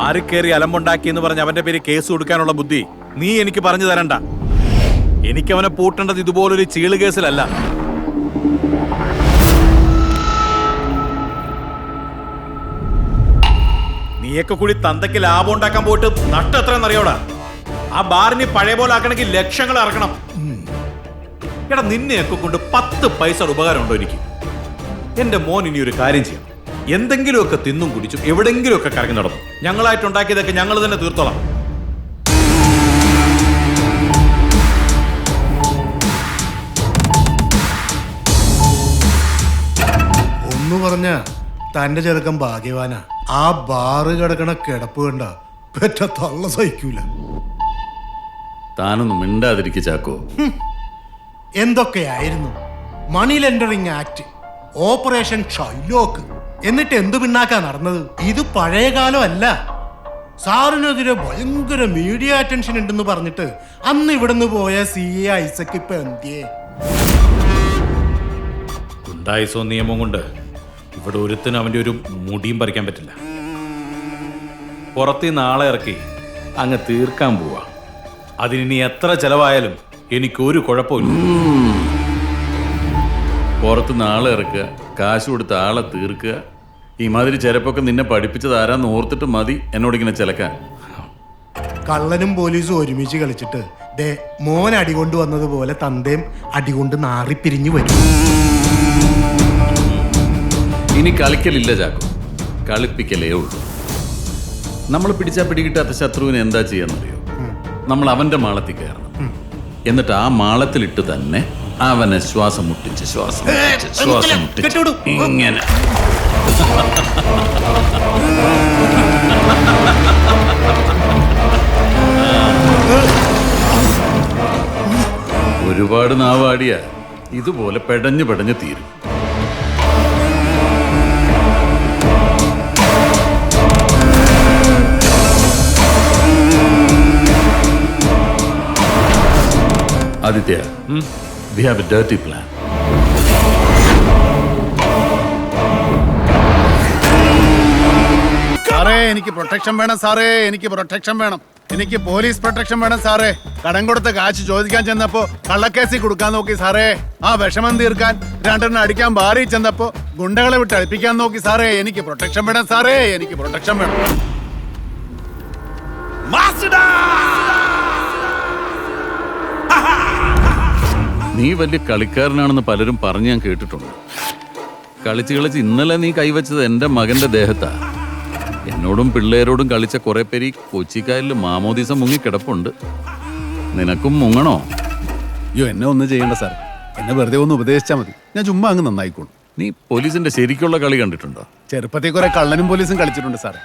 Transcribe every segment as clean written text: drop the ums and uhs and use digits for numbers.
ബാറിൽ കയറി അലമ്പുണ്ടാക്കി എന്ന് പറഞ്ഞ് അവന്റെ പേര് കേസ് കൊടുക്കാനുള്ള ബുദ്ധി നീ എനിക്ക് പറഞ്ഞു തരണ്ട. എനിക്കവനെ പൂട്ടേണ്ടത് ഇതുപോലൊരു ചീള് കേസിലല്ല. നീയൊക്കെ കൂടി തന്തയ്ക്ക് ലാഭം ഉണ്ടാക്കാൻ പോയിട്ട് നഷ്ടം എത്രയെന്നറിയോടാ? ആ ബാറിന് പഴയ പോലെ ആക്കണമെങ്കിൽ ലക്ഷങ്ങൾ ഇറക്കണം. എടാ, നിന്നെയൊക്കെ കൊണ്ട് 10 പൈസ ഉപകാരം ഉണ്ടോ എനിക്ക്? എന്റെ മോൻ ഇനി ഒരു കാര്യം ചെയ്യണം. എന്തെങ്കിലുമൊക്കെ തിന്നും കുടിച്ചും എവിടെങ്കിലുമൊക്കെ കറങ്ങി നടന്നു. ഞങ്ങളായിട്ടുണ്ടാക്കിയതൊക്കെ ഞങ്ങൾ തന്നെ തീർത്തോളാം. ഒന്ന് പറഞ്ഞ തന്റെ ചെറുക്കൻ ഭാഗ്യവാനാ. ആ ബാറ് കിടക്കണ കിടപ്പ് കണ്ട പെറ്റ തള്ള സഹിക്കൂല. താനൊന്നും മിണ്ടാതിരിക്കുക ചാക്കോ. എന്തൊക്കെയായിരുന്നു മണി ലെൻഡറിങ് ആക്ട്, ഓപ്പറേഷൻ ഷൈലോക്ക്, എന്നിട്ട് എന്തു പിന്നാക്കാ നടന്നത്? ഇത് പഴയ കാലമല്ല. സാറിനെതിരെ ഭയങ്കര മീഡിയ അറ്റൻഷൻ ഉണ്ടെന്ന് പറഞ്ഞിട്ട് അന്ന് ഇവിടുന്ന് പോയ CA ഐസക് ഇപ്പൊ എന്തിയേ? ഗുണ്ടായിസോ നിയമം കൊണ്ട് ഇവിടെ ഒരുത്തിനും അവന്റെ ഒരു മുടിയും പറിക്കാൻ പറ്റില്ല. പുറത്തുനിന്ന് ആളെ ഇറക്കി അങ്ങ് തീർക്കാൻ പോവാ. അതിനി എത്ര ചെലവായാലും എനിക്കൊരു കുഴപ്പമില്ല. പുറത്തുനിന്ന് ആളെ ഇറക്കുക, കാശ് കൊടുത്ത് ആളെ തീർക്കുക, ഈ മാതിരി ചെലപ്പൊക്കെ നിന്നെ പഠിപ്പിച്ചത് ആരാന്ന് ഓർത്തിട്ട് മതി എന്നോടിങ്ങനെ ചിലക്കാൻ. കള്ളനും പോലീസും ഒരുമിച്ച് കളിച്ചിട്ട് ദേ മോൻ അടികൊണ്ട് വന്നതുപോലെ തന്തയും അടികൊണ്ട് നാറിപ്പിരിഞ്ഞു വരും. ഇനി കളിക്കലില്ല ചാക്കോ, കളിപ്പിക്കലേ ഉള്ളൂ. നമ്മൾ പിടിച്ചാൽ പിടികിട്ടാത്ത ശത്രുവിനെ എന്താ ചെയ്യാന്നറിയോ? നമ്മൾ അവന്റെ മാളത്തിൽ കയറണം. എന്നിട്ട് ആ മാളത്തിലിട്ട് തന്നെ അവനെ ശ്വാസം മുട്ടിച്ച് ഇങ്ങനെ. ഒരുപാട് നാവാടിയ ഇതുപോലെ പെടഞ്ഞു തീരും. Aditya, we have a dirty plan. സാറേ, എനിക്ക് പ്രൊട്ടക്ഷൻ വേണം സാറേ, എനിക്ക് പ്രൊട്ടക്ഷൻ വേണം. എനിക്ക് പോലീസ് പ്രൊട്ടക്ഷൻ വേണം സാറേ. കടം കൊടുത്ത കാശ് ചോദിക്കാൻ ചെന്നപ്പോ കള്ളക്കേസിൽ കൊടുക്കാൻ നോക്കി സാറേ. ആ വിഷമം തീർക്കാൻ 2 അടിക്കാൻ ബാറിൽ ചെന്നപ്പോ ഗുണ്ടകളെ വിട്ട് അടിപ്പിക്കാൻ നോക്കി സാറേ. എനിക്ക് പ്രൊട്ടക്ഷൻ വേണം സാറേ, എനിക്ക് പ്രൊട്ടക്ഷൻ വേണം. നീ വലിയ കളിക്കാരനാണെന്ന് പലരും പറഞ്ഞ് ഞാൻ കേട്ടിട്ടുണ്ട്. കളിച്ച് ഇന്നലെ നീ കൈവച്ചത് എൻ്റെ മകന്റെ ദേഹത്താ. എന്നോടും പിള്ളേരോടും കളിച്ച കുറെ പേര് കൊച്ചിക്കായലിൽ മാമോദീസ മുങ്ങി കിടപ്പുണ്ട്. നിനക്കും മുങ്ങണോ? അയ്യോ, എന്നെ ഒന്നും ചെയ്യണ്ട സാർ. എന്നെ വെറുതെ ഒന്ന് ഉപദേശിച്ചാൽ മതി. ഞാൻ ചുമ്മാ അങ്ങ് നന്നായിക്കോളും. നീ പോലീസിന്റെ ശരിക്കുള്ള കളി കണ്ടിട്ടുണ്ടോ? ചെറുപ്പത്തിൽ കുറെ കള്ളനും പോലീസും കളിച്ചിട്ടുണ്ട് സാറേ.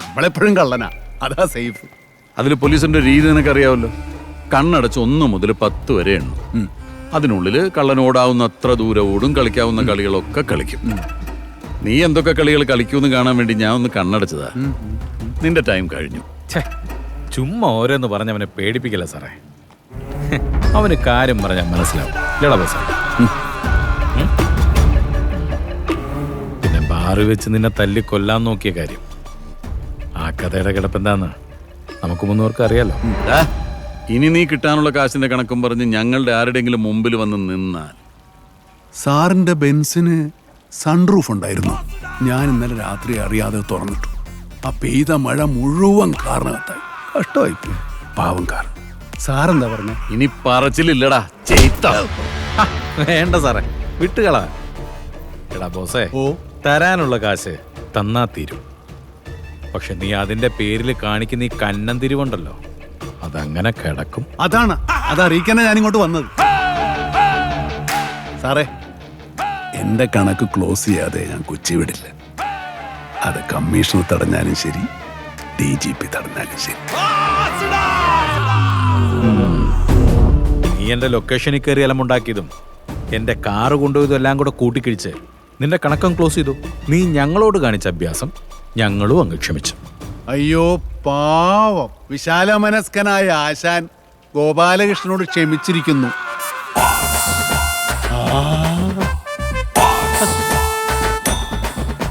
നമ്മളെപ്പോഴും കള്ളനാ, അതാ സേഫ്. അതിൽ പോലീസിന്റെ രീതി നിനക്കറിയാവല്ലോ. കണ്ണടച്ച് 1 മുതൽ 10 വരെ എണ്ണും. അതിനുള്ളിൽ കള്ളനോടാവുന്ന അത്ര ദൂരം ഓടും. കളിക്കാവുന്ന കളികളൊക്കെ കളിക്കും. നീ എന്തൊക്കെ കളികൾ കളിക്കുമെന്ന് കാണാൻ വേണ്ടി ഞാൻ ഒന്ന് കണ്ണടച്ചതാ. നിന്റെ ടൈം കഴിഞ്ഞു. ചുമ്മാ ഓരോന്ന് പറഞ്ഞവനെ പേടിപ്പിക്കില്ല സാറേ. അവന് കാര്യം പറഞ്ഞാൽ മനസ്സിലാവും. പിന്നെ ബാറ് വെച്ച് നിന്നെ തല്ലി കൊല്ലാൻ നോക്കിയ കാര്യം, ആ കഥയുടെ കിടപ്പെന്താന്ന് നമുക്ക് മുന്നോർക്ക് അറിയാലോ. ഇനി നീ കിട്ടാനുള്ള കാശിന്റെ കണക്കും പറഞ്ഞ് ഞങ്ങളുടെ ആരുടെയെങ്കിലും മുമ്പിൽ വന്ന് നിന്നാൽ. സാറിന്റെ ബെൻസിന് സൺറൂഫ് ഉണ്ടായിരുന്നു. ഞാൻ ഇന്നലെ രാത്രി അറിയാതെ തുറന്നിട്ടു. ആ പെയ്ത മഴ മുഴുവൻ കാറിനകത്തായി. കഷ്ടമായിപ്പോയി പാവം കാർ. സാറെന്താ പറഞ്ഞ? ഇനി പറച്ചിലില്ലടാ, ചെയ്ത്ത. വേണ്ട സാറേ, വിട്ടുകളാ. എടാ ബോസേ, തരാനുള്ള കാശ് തന്നാ തീരും. പക്ഷെ നീ അതിന്റെ പേരിൽ കാണിക്കുന്ന ഈ കന്നം തിരിവുണ്ടല്ലോ, അതങ്ങനെ കിടക്കും. അതാണ്, അതറിയിക്കാനാ ഞാനിങ്ങോട്ട് വന്നത്. സാറേ, എന്റെ കണക്ക് ക്ലോസ് ചെയ്യാതെ ഞാൻ കൊച്ചി വിടില്ല. അത് കമ്മീഷണർ തടഞ്ഞാലും ശരി, DGP തടഞ്ഞാലും ശരി. നീ എന്റെ ലൊക്കേഷനിൽ കയറി അലമുണ്ടാക്കിയതും എന്റെ കാറ് കൊണ്ടുപോയതും എല്ലാം കൂടെ കൂട്ടിക്കിഴിച്ച് നിന്റെ കണക്കം ക്ലോസ് ചെയ്തു. നീ ഞങ്ങളോട് കാണിച്ച അഭ്യാസം ഞങ്ങളും അങ്ങ് ക്ഷമിച്ചു. അയ്യോ പാവം, വിശാല മനസ്കനായ ആശാൻ ഗോപാലകൃഷ്ണനോട് ക്ഷമിച്ചിരിക്കുന്നു.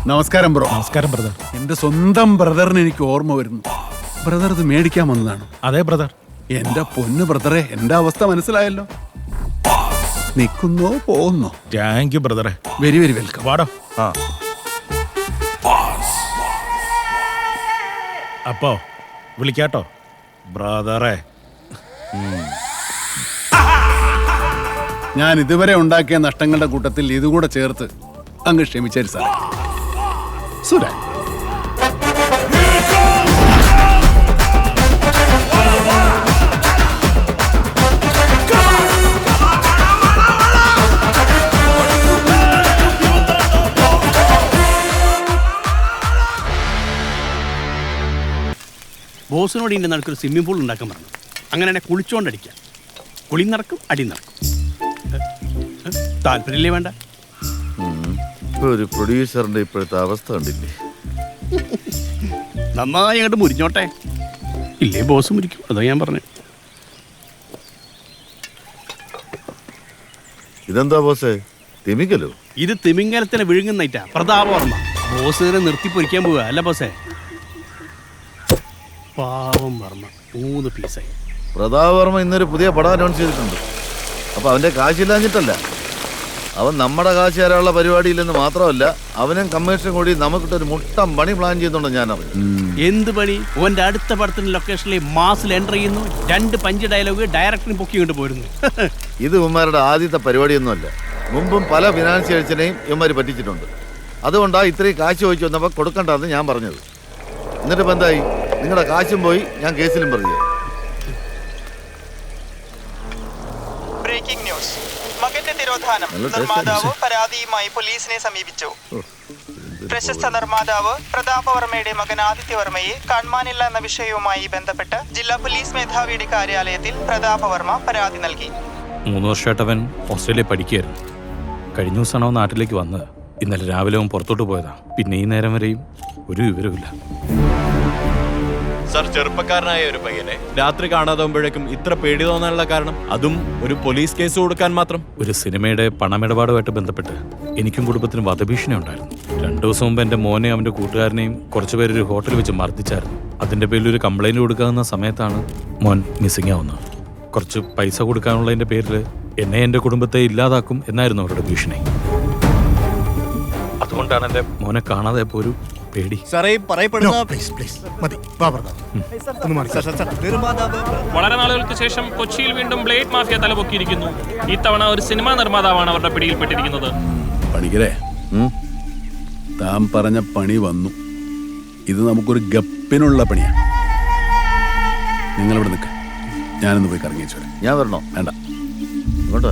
നമസ്കാരം ബ്രോ. നമസ്കാരം ബ്രദർ. എന്റെ സ്വന്തം ബ്രദറിന് എനിക്ക് ഓർമ്മ വരുന്നു. ബ്രദർ ഇത് മേടിക്കാൻ വന്നതാണ്. അതെ ബ്രദർ. എന്റെ പൊന്നു ബ്രദറെ, എന്റെ അവസ്ഥ മനസ്സിലായല്ലോ. നിൽക്കുന്നോ പോകുന്നോ? താങ്ക് യു ബ്രദറെ. Very very welcome. വാടോ. അപ്പോ വിളിക്കാട്ടോ ബ്രദറെ. ഞാൻ ഇതുവരെ ഉണ്ടാക്കിയ നഷ്ടങ്ങളുടെ കൂട്ടത്തിൽ ഇതുകൂടെ ചേർത്ത് അങ്ങ് ക്ഷമിച്ചേരി സാറേ. സുരാൻ, ബോസിനോട് ഇതിൻ്റെ നടക്കൊരു സ്വിമ്മിംഗ് പൂൾ ഉണ്ടാക്കാൻ പറഞ്ഞു. അങ്ങനെ എന്നെ കുളിച്ചോണ്ടടിക്കാം. കുളി നടക്കും, അടി നടക്കും. താല്പര്യമില്ലേ? വേണ്ട. ഒരു പ്രൊഡ്യൂസറിന്റെ ഇപ്പോഴത്തെ അവസ്ഥ കണ്ടില്ലേ? നന്നായി അങ്ങോട്ട് മുരിഞ്ഞോട്ടെ, ഇല്ലേ ബോസ് മുരിക്കും. അതാ ഞാൻ പറഞ്ഞു. ഇതെന്താ ബോസേ, തിമിക്കലോ? ഇത് തിമിംഗലത്തിനെ വിഴുങ്ങുന്നൈറ്റാ പ്രതാപവർമ്മ. ബോസിനെ നിർത്തി പൊരിക്കാൻ പോവുക അല്ല ബോസേ. പാവം വർമ്മ 3 പീസായി. പ്രതാപവർമ്മ ഇന്നൊരു പുതിയ പടം അനൗൺസ് ചെയ്തിട്ടുണ്ട്. അപ്പൊ അവന്റെ കാശില്ലാഞ്ഞിട്ടല്ല, അവൻ നമ്മുടെ കാശ് തരാനുള്ള പരിപാടിയില്ലെന്ന് മാത്രമല്ല, അവനും കമ്മീഷൻ കൂടി നമുക്കിട്ടൊരു മുട്ടം പണി പ്ലാൻ ചെയ്യുന്നുണ്ട്. ഞാൻ അറിയാം. എന്ത് പണി? ഓന്റെ അടുത്ത പടത്തിന്റെ ലൊക്കേഷനിൽ മാസിൽ എൻ്റർ ചെയ്യുന്നു, 2 പഞ്ച് ഡയലോഗ് ഡയറക്ടറിന് പൊക്കി കൊണ്ട് പോരുന്നു. ഇത് ഇവന്മാരുടെ ആദ്യത്തെ പരിപാടിയൊന്നുമല്ല. മുമ്പും പല ഫിനാൻഷ്യൽസിനെയും ഇവന്മാർ പറ്റിച്ചിട്ടുണ്ട്. അതുകൊണ്ടാണ് ഇത്രയും കാശ് ചോദിച്ചു വന്നപ്പോൾ കൊടുക്കണ്ടെന്ന് ഞാൻ പറഞ്ഞത്. എന്നിട്ടിപ്പോൾ എന്തായി? നിങ്ങളുടെ കാശും പോയി, ഞാൻ കേസിലും പറഞ്ഞു. Breaking news. മകന്റെ തിരോധാനം. നിർമ്മാതാവ് പരാതിയുമായി പോലീസിനെ സമീപിച്ചു. പ്രശസ്ത നിർമ്മാതാവ് പ്രതാപവർമ്മയുടെ മകൻ ആദിത്യവർമ്മയെ കാണാനില്ല എന്ന വിഷയവുമായി ബന്ധപ്പെട്ട് ജില്ലാ പോലീസ് മേധാവിയുടെ കാര്യാലയത്തിൽ പ്രതാപവർമ്മ പരാതി നൽകി. 3 വർഷമായിട്ട് അവൻ ഓസ്ട്രേലിയ പഠിക്കുകയായിരുന്നു. കഴിഞ്ഞ ദിവസമാണ് അവൻ നാട്ടിലേക്ക് വന്നത്. ഇന്നലെ രാവിലെ അവൻ പുറത്തോട്ട് പോയതാ. പിന്നെ ഈ നേരം വരെയും ഒരു വിവരമില്ല. സർ, ചെറുപ്പക്കാരനായ ഒരു പയ്യനെ രാത്രി കാണാതാവുമ്പോഴേക്കും ഇത്ര പേടി തോന്നാനുള്ള കാരണം, അതും ഒരു പോലീസ് കേസ് കൊടുക്കാൻ മാത്രം? ഒരു സിനിമയുടെ പണമിടപാടുമായിട്ട് ബന്ധപ്പെട്ട് എനിക്കും കുടുംബത്തിനും വധഭീഷണി ഉണ്ടായിരുന്നു. 2 ദിവസം മുമ്പ് എൻ്റെ മോനെ അവൻ്റെ കൂട്ടുകാരനെയും കുറച്ചുപേര് ഒരു ഹോട്ടലിൽ വെച്ച് മർദ്ദിച്ചായിരുന്നു. അതിൻ്റെ പേരിൽ ഒരു കംപ്ലൈൻറ്റ് കൊടുക്കാവുന്ന സമയത്താണ് മോൻ മിസ്സിംഗ് ആവുന്നത്. കുറച്ച് പൈസ കൊടുക്കാനുള്ളതിൻ്റെ പേരിൽ എന്നെ എൻ്റെ കുടുംബത്തെ ഇല്ലാതാക്കും എന്നായിരുന്നു അവരുടെ ഭീഷണി. അതുകൊണ്ടാണ് എൻ്റെ മോനെ കാണാതെ ഇപ്പോൾ ഒരു പേടി. വളരെ നാളുകൾക്ക് ശേഷം കൊച്ചിയിൽ വീണ്ടും ബ്ലേഡ് മാഫിയ തലപൊക്കിയിരിക്കുന്നു. ഇത്തവണ ഒരു സിനിമാ നിർമ്മാതാവാണ് അവരുടെ പിടിയിൽപ്പെട്ടിരിക്കുന്നത്. പണിക്കരെ, താൻ പറഞ്ഞ പണി വന്നു. ഇത് നമുക്കൊരു ഗപ്പിനുള്ള പണിയാണ്. നിങ്ങളിവിടെ നിൽക്ക, ഞാനൊന്ന് പോയി കറങ്ങിച്ചു വരാം. ഞാൻ വരണോ? വേണ്ട, ഇങ്ങോട്ട്